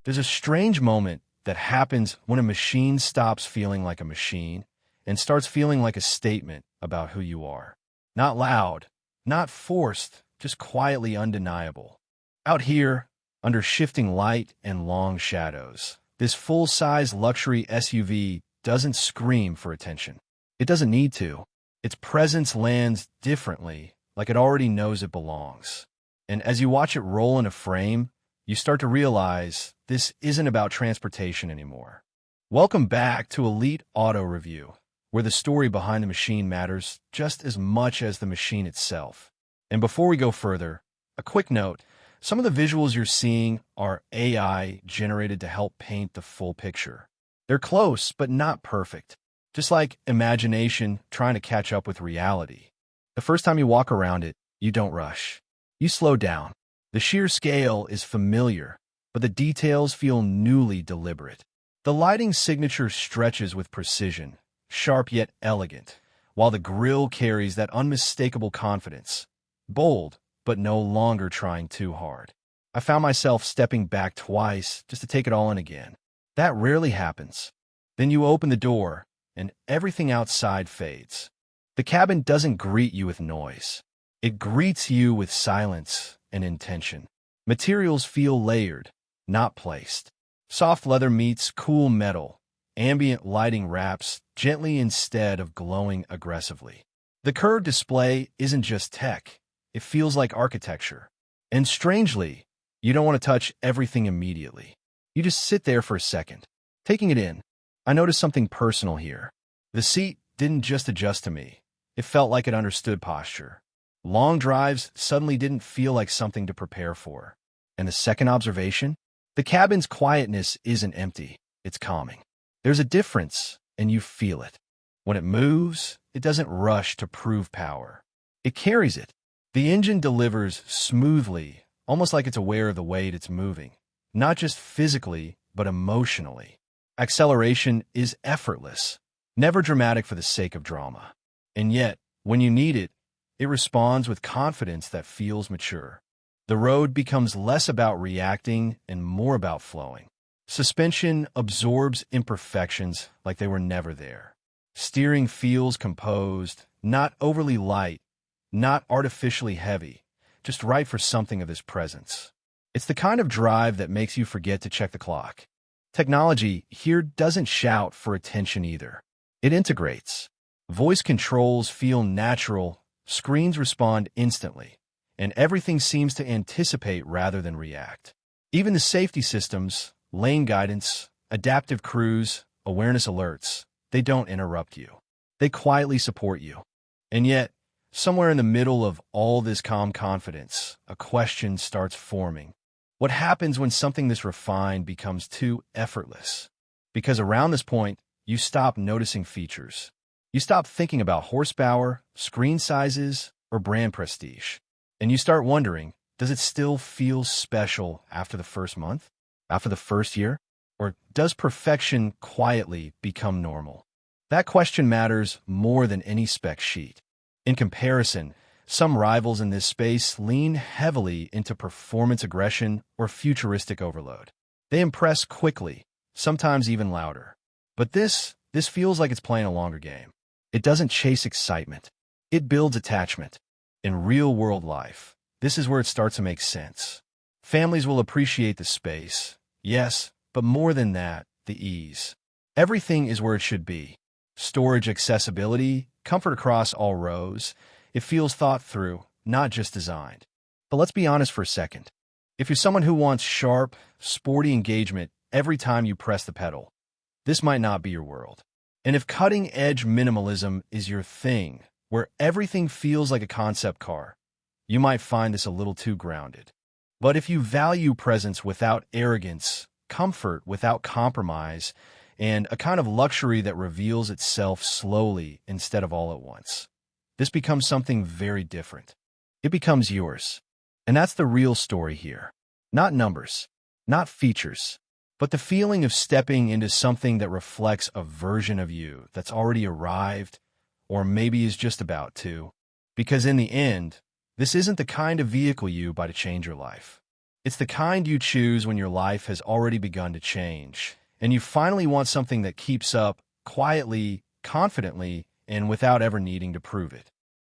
There's a strange moment that happens when a machine stops feeling like a machine and starts feeling like a statement about who you are. Not loud, not forced, just quietly undeniable. Out here, under shifting light and long shadows, this full-size luxury SUV doesn't scream for attention. It doesn't need to. Its presence lands differently, like it already knows it belongs. And as you watch it roll in a frame, you start to realize this isn't about transportation anymore. Welcome back to Elite Auto Review, where the story behind the machine matters just as much as the machine itself. And before we go further, a quick note. Some of the visuals you're seeing are AI generated to help paint the full picture. They're close, but not perfect. Just like imagination trying to catch up with reality. The first time you walk around it, you don't rush. You slow down. The sheer scale is familiar, but the details feel newly deliberate. The lighting signature stretches with precision, sharp yet elegant, while the grille carries that unmistakable confidence. Bold, but no longer trying too hard. I found myself stepping back twice just to take it all in again. That rarely happens. Then you open the door, and everything outside fades. The cabin doesn't greet you with noise. It greets you with silence and intention. Materials feel layered, not placed. Soft leather meets cool metal. Ambient lighting wraps gently instead of glowing aggressively. The curved display isn't just tech. It feels like architecture. And strangely, you don't want to touch everything immediately. You just sit there for a second, taking it in. I noticed something personal here. The seat didn't just adjust to me. It felt like it understood posture. Long drives suddenly didn't feel like something to prepare for. And the second observation? The cabin's quietness isn't empty. It's calming. There's a difference, and you feel it. When it moves, it doesn't rush to prove power. It carries it. The engine delivers smoothly, almost like it's aware of the weight it's moving, not just physically, but emotionally. Acceleration is effortless, never dramatic for the sake of drama. And yet, when you need it, it responds with confidence that feels mature. The road becomes less about reacting and more about flowing. Suspension absorbs imperfections like they were never there. Steering feels composed, not overly light, not artificially heavy, just right for something of this presence. It's the kind of drive that makes you forget to check the clock. Technology here doesn't shout for attention either. It integrates. Voice controls feel natural, screens respond instantly, and everything seems to anticipate rather than react. Even the safety systems, lane guidance, adaptive cruise, awareness alerts, they don't interrupt you. They quietly support you. And yet, somewhere in the middle of all this calm confidence, a question starts forming. What happens when something this refined becomes too effortless? Because around this point, you stop noticing features. You stop thinking about horsepower, screen sizes, or brand prestige. And you start wondering, does it still feel special after the first month? After the first year? Or does perfection quietly become normal? That question matters more than any spec sheet. In comparison, some rivals in this space lean heavily into performance aggression or futuristic overload. They impress quickly, sometimes even louder. But this feels like it's playing a longer game. It doesn't chase excitement. It builds attachment. In real-world life, this is where it starts to make sense. Families will appreciate the space, yes, but more than that, the ease. Everything is where it should be. Storage accessibility, comfort across all rows. It feels thought through, not just designed. But let's be honest for a second. If you're someone who wants sharp, sporty engagement every time you press the pedal, this might not be your world. And if cutting-edge minimalism is your thing, where everything feels like a concept car, you might find this a little too grounded. But if you value presence without arrogance, comfort without compromise, and a kind of luxury that reveals itself slowly instead of all at once, this becomes something very different. It becomes yours. And that's the real story here. Not numbers, not features, but the feeling of stepping into something that reflects a version of you that's already arrived, or maybe is just about to. Because in the end, this isn't the kind of vehicle you buy to change your life. It's the kind you choose when your life has already begun to change, and you finally want something that keeps up quietly, confidently, and without ever needing to prove it.